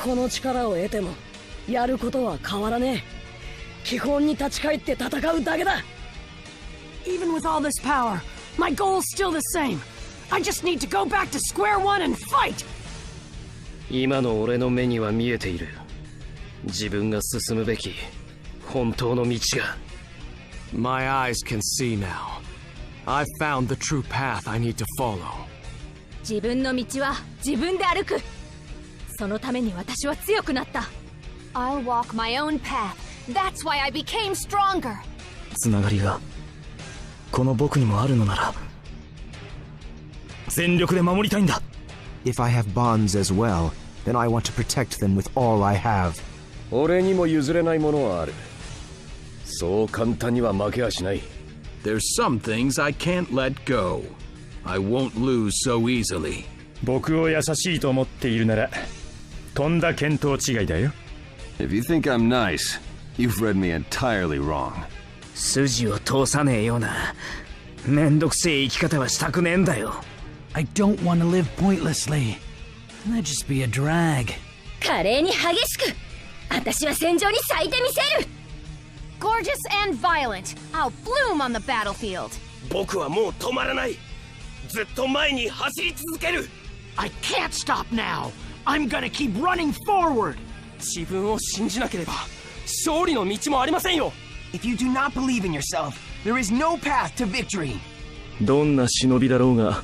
この力を得てもやることは変わらねえ。基本に立ち返って戦うだけだ。 Even with all this power, my goal's still the same. I just need to go back to square one and fight. 今の俺の目には見えている。自分が進むべき本当の道が。 My eyes can see now. I've found the true path I need to follow. 自分の道は自分で歩く。そのために私は強くなった。 I'll walk my own path. That's why I became stronger. つながりがこの僕にもあるのなら全力で守りたいんだ。 If I have bonds as well, then I want to protect them with all I have. 俺にも譲れないものはある。そう簡単には負けはしない。 There's some things I can't let go. I won't lose so easily. 僕を優しいと思っているならとんだ見当違いだよ。 If you think I'm nice, you've read me entirely wrong. 筋を通さねえようなめんどくせえ生き方はしたくねえんだよ。 I don't want to live pointlessly. That'd just be a drag. 華麗に激しく私は戦場に咲いてみせる。 Gorgeous and violent. I'll bloom on the battlefield. 僕はもう止まらない。ずっと前に走り続ける。 I can't stop now. I'm gonna keep running forward. 自分を信じなければ勝利の道もありませんよ。 If you do not believe in yourself, there is no path to victory. どんな忍びだろうが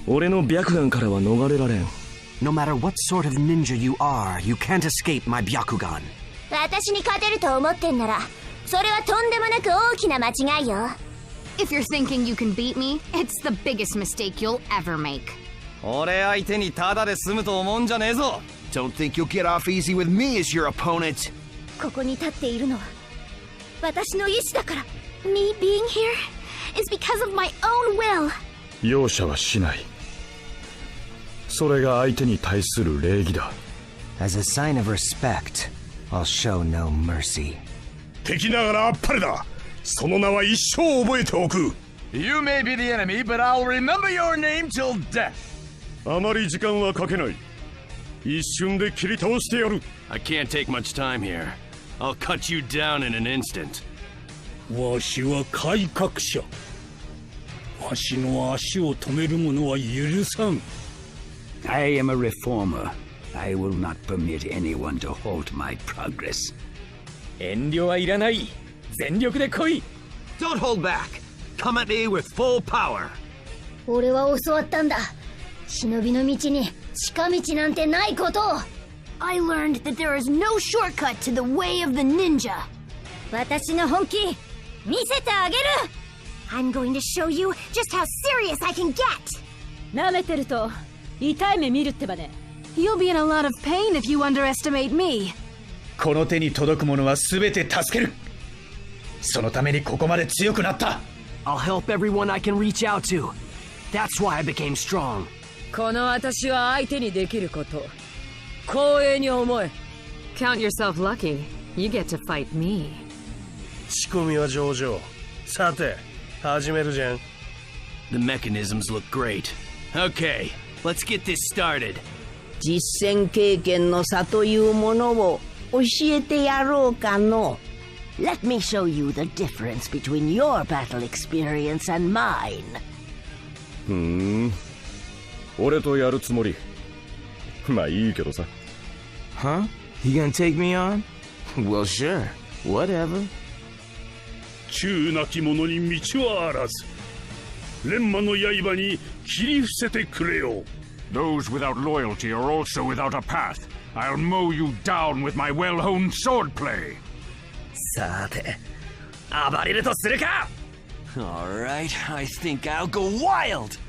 俺の白眼からは逃れられん。 No matter what sort of ninja you are, you can't escape my Byakugan. 私に勝てると思ってんならそれはとんでもなく大きな間違いよ。 If you're thinking you can beat me, it's the biggest mistake you'll ever make. 俺相手にタダで済むと思うんじゃねえぞ。 Don't think you'll get off easy with me as your opponent. ここに立っているのは私の意志だから。 Me being here is because of my own will. 容赦はしない。それが相手に対する礼儀だ。 As a sign of respect, I'll show no mercy. 敵ながらあっぱれだ。その名は一生覚えておく。 You may be the enemy, but I'll remember your name till death. あまり時間はかけない。一瞬で切り倒してやる。 I can't take much time here. I'll cut you down in an instant. わしは改革者。わしの足を止める者は許さん。 I am a reformer. I will not permit anyone to halt my progress. 遠慮はいらない。全力で来い。 Don't hold back. Come at me with full power. 俺は教わったんだ。忍びの道に近道なんてないことを。 I learned that there is no shortcut to the way of the ninja. 私の本気見せてあげる。 I'm going to show you just how serious I can get. 舐めてると痛い目見るってばね。 You'll be in a lot of pain if you underestimate me. この手に届くものは全て助ける。そのためにここまで強くなった。 I'll help everyone I can reach out to. That's why I became strong. この私は相手にできること光栄に思え。 Count yourself lucky. You get to fight me. 仕込みは上々。さて始めるじゃん。 The mechanisms look great. Okay, let's get this started. 実践経験の差というものを教えてやろうかの。 Let me show you the difference between your battle experience and mine. 俺とやるつもり。まあいいけどさ。 Huh? You gonna take me on? Well, sure. Whatever. 忠なき者に道はあらず。錬磨の刃に切り伏せてくれよ。 Those without loyalty are also without a path. I'll mow you down with my well-honed swordplay. さて暴れるとするか。 All right, I think I'll go wild.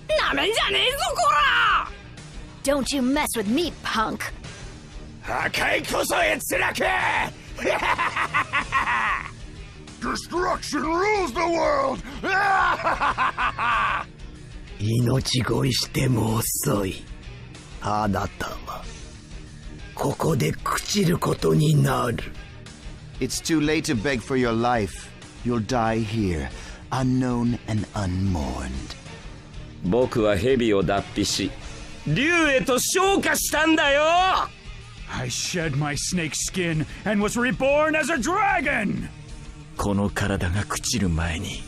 なめんじゃねえぞこら。 Don't you mess with me, punk. 破壊こそ閲楽。 Destruction rules the world. 命乞いしても遅い。あなたはここで朽ちることになる。 It's too late to beg for your life. You'll die here, unknown and unmourned. 僕は蛇を脱皮し竜へと昇華したんだよ。I shed my snake skin and was reborn as a dragon! この体が朽ちる前に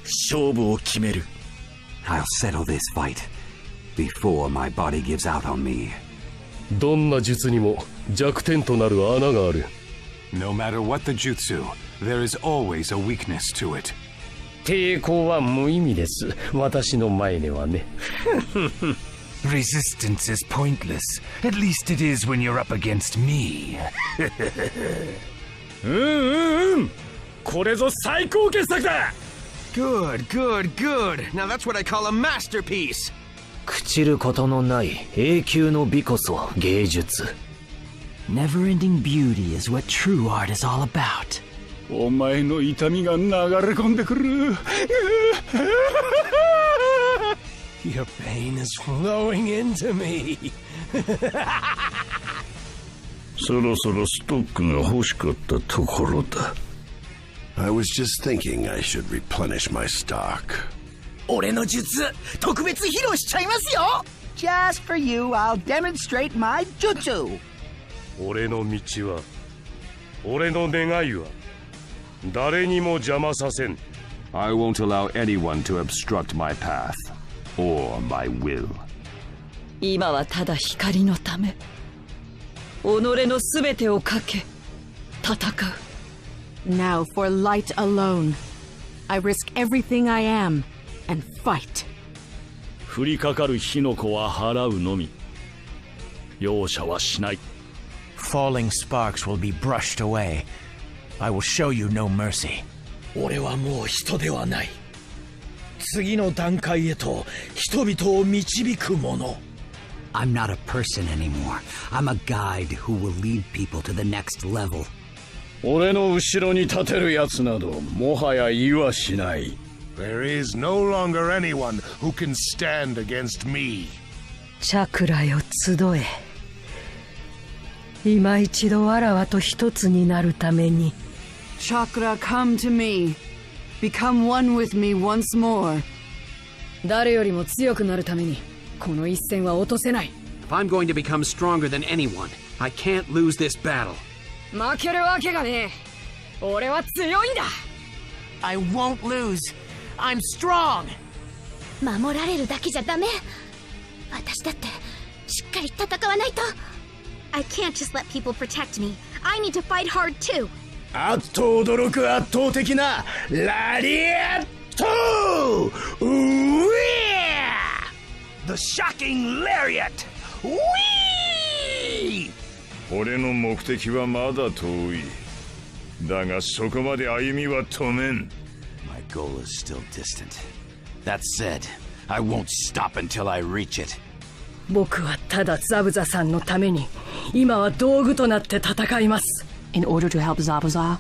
勝負を決める。 I'll settle this fight before my body gives out on me. どんな術にも弱点となる穴がある。 No matter what the jutsu, there is always a weakness to it. 抵抗は無意味です。私の前ではね。Resistance is pointless. At least it is when you're up against me. これぞ最高傑作だ。 Good, good, good. Now that's what I call a masterpiece. 朽ちることのない永久の美こそ芸術。 Never-ending beauty is what true art is all about. お前の痛みが流れ込んでくる。 Your pain is flowing into me. そろそろストックが欲しかったところだ。 I was just thinking I should replenish my stock. 俺の術特別披露しちゃいますよ。 Just for you, I'll demonstrate my jutsu. 俺の道は、俺の願いは誰にも邪魔させん。 I won't allow anyone to obstruct my path or my will. 今はただ光のため、己のすべてをかけ戦う。 Now for light alone. I risk everything I am and fight. 降りかかる火の粉は払うのみ。容赦はしない。 Falling sparks will be brushed away. I will show you no mercy. 俺はもう人ではない。次の段階へと人々を導く者。 I'm not a person anymore. I'm a guide who will lead people to the next level. 俺の後ろに立てるやつなどもはや言わしない。 There is no longer anyone who can stand against me. チャクラよ集え。今一度わらわと一つになるために。 Chakra, come to me. Become one with me once more. 誰よりも強くなるために、この一戦は落とせない。 If I'm going to become stronger than anyone, I can't lose this battle. 負けるわけがねえ。俺は強いんだ。 I won't lose. I'm strong. 守られるだけじゃダメ。私だってしっかり戦わないと。I can't just let people protect me. I need to fight hard too. あっと驚く圧倒的なラリアット！ The shocking lariat! Whee! 俺の目的はまだ遠い。だがそこまで歩みは止めん。 My goal is still distant. That said, I won't stop until I reach it. 僕はただザブザさんのために今は道具となって戦います。 In order to help Zabuza,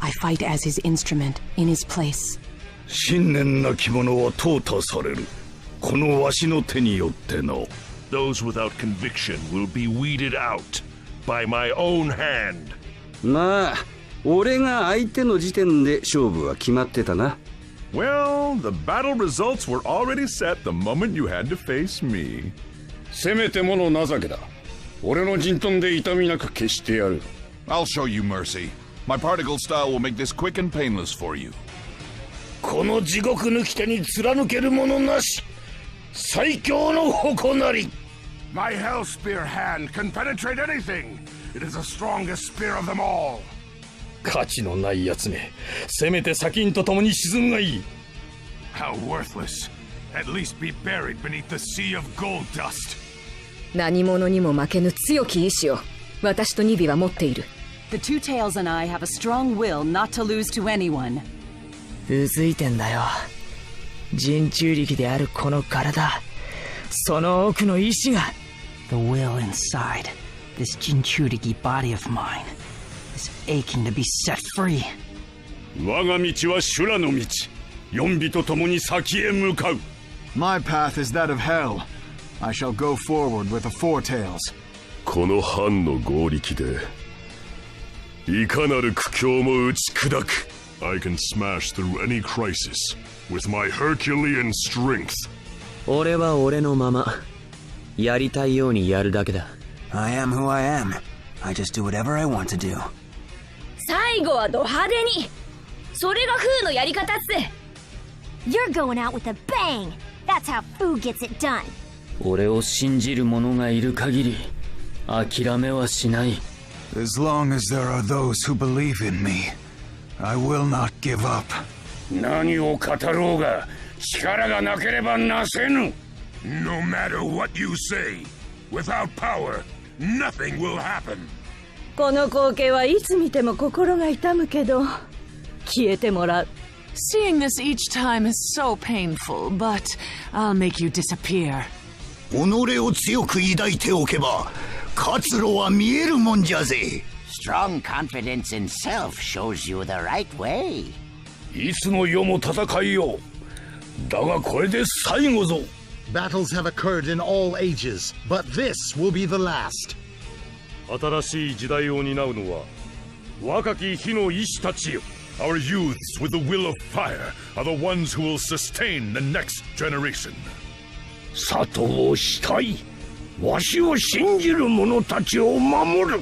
I fight as his instrument in his place. 信念なき者は淘汰される。このわしの手によっての。 Those without conviction will be weeded out by my own hand. まあ、俺が相手の時点で勝負は決まってたな。 Well, the battle results were already set the moment you had to face me. せめてもの情けだ。俺の陣頭で痛みなく消してやる。 I'll show you mercy. My particle style will make this quick and painless for you. この地獄抜き手に貫けるものなし。最強の矛なり。 My Hell Spear hand can penetrate anything. It is the strongest spear of them all. 価値のないやつめ。せめて砂金と共に沈むがいい。 How worthless. At least be buried beneath the sea of gold dust. 何者にも負けぬ強き意志を私とニビは持っている。 The Two Tails and I have a strong will not to lose to anyone. うずいてんだよ。人中力であるこの体。その奥の意志が。The will inside this Jinchuriki body of mine is aching to be set free. 我が道は修羅の道。四尾と共に先へ向かう。 My path is that of hell. I shall go forward with the Four Tails. この藩の合力でいかなる苦境も打ち砕く。 I can smash through any crisis with my Herculean strength. 俺は俺のままやりたいようにやるだけだ。I am who I am. I just do whatever I want to do. 最後はド派手に。それがフーのやり方っす。You're going out with a bang. That's how Fu gets it done. 俺を信じる者がいる限り諦めはしない。As long as there are those who believe in me, I will not give up. 何を語ろうが力がなければなせぬ。No matter what you say, without power, nothing will happen. この光景はいつ見ても心が痛むけど、消えてもらう。Seeing this each time is so painful, but I'll make you disappear. 己を強く抱いておけば、活路は見えるもんじゃぜ。Strong confidence in self shows you the right way. いつの世も戦いよ。だがこれで最後ぞ。Battles have occurred in all ages, but this will be the last. 新しい時代を担うのは若き日の医師たちよ。Our youths with the will of fire are the ones who will sustain the next generation. 里をしたい。わしを信じる者たちを守る。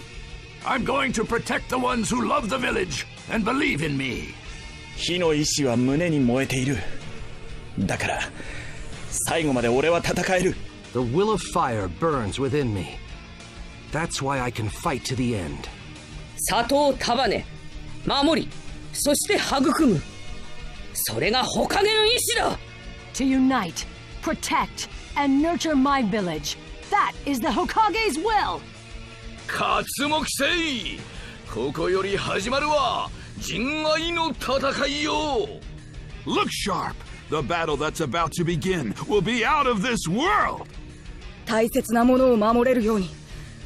I'm going to protect the ones who love the village and believe in me. 火の意志は胸に燃えている。だから最後まで俺は戦える。The will of fire burns within me. That's why I can fight to the end. 里を束ね、守り、そして育む。それが火影の意志だ。To unite, protect, and nurture my village. That is the Hokage's will. 勝もきせい。ここより始まるは人愛の戦いよ。Look sharp. The battle that's about to begin will be out of this world. 大切なものを守れるように、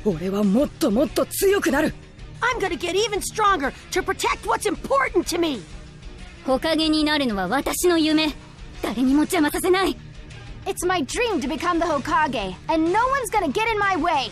俺はもっともっと強くなる。I'm gonna get even stronger to protect what's important to me. 火影になるのは私の夢。誰にも邪魔させない。It's my dream to become the Hokage, and no one's gonna get in my way.